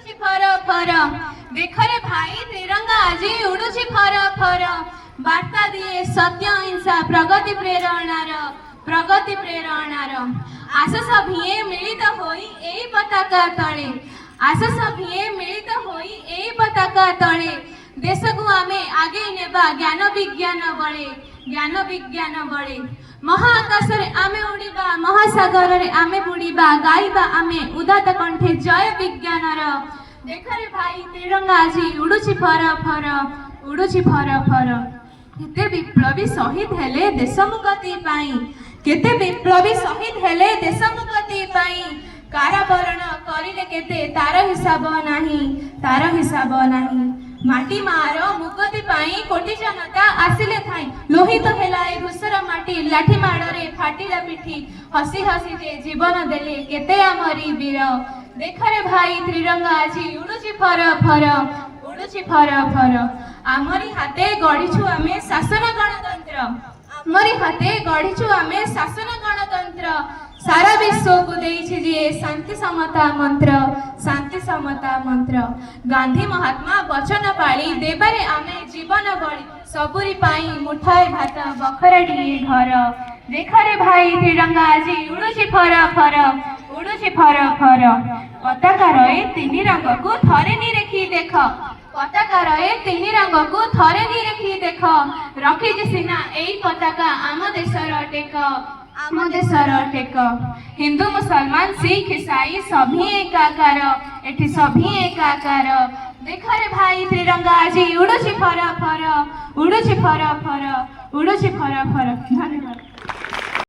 उड़ुची फर फर देख रे भाई तिरंगा आज उड़ुची फर फर वार्ता दिए सत्य अहिंसा प्रगति प्रेरणार आस सभिए मिलित होई एई पताका तले आस सभिए मिलित होई एई पताका तले देश को आमे आगे नेबा ज्ञान विज्ञान बळे महाआकाश रे आमे उड़ीबा महासागर रे आमे बुड़ीबा गाइबा आमे उदात कंठे जय विज्ञानर देख रे भाई तिरंगा आज उड़ुची फर फर उड़ुची फर फर केते विप्लवी शहीद हेले देश मुक्ति पाई केते विप्लवी शहीद हेले देश मुक्ति पाई कारावरण करिले केते तार हिसाब नाही माटी मार मुक्ति पाई कोटी जनता आसिले थाई लोहित हेलाए घुसर माटी लाठी माड़े फाटिला पिठी हसी हसी जे जीवन देले केते आमरी वीर देख रे भाई त्रिरंगा आज उड़ुची फर फर उड़ुची फर फर आमरी हाथे गढ़ीछु आमे शासन गणतंत्र आमरी हाथे गढ़ीछु आमे शासन गणतंत्र सारा विश्व को देइछि जे शांति समता मंत्र गांधी महात्मा वचन पाली देबारे आमे जीवन बळी सबुरी पाई मुठाए भात बखरडी घर देख रे भाई तिरंगा आज उड़ुची फर फर उड़ुची फर फर पताका रहे तीन रंग को थरे निरेखी देख पताका रहे तीन रंग को थरे निरेखी देख रखिछि सिना एई पताका आम देशर टेक हिंदू मुसलमान सिख ईसाई सभी एकाकार एठी सभी एकाकार देख रे भाई तिरंगा आज उड़ुची फर फर उड़ुची फर फर उड़ुची फर फर धन्यवाद।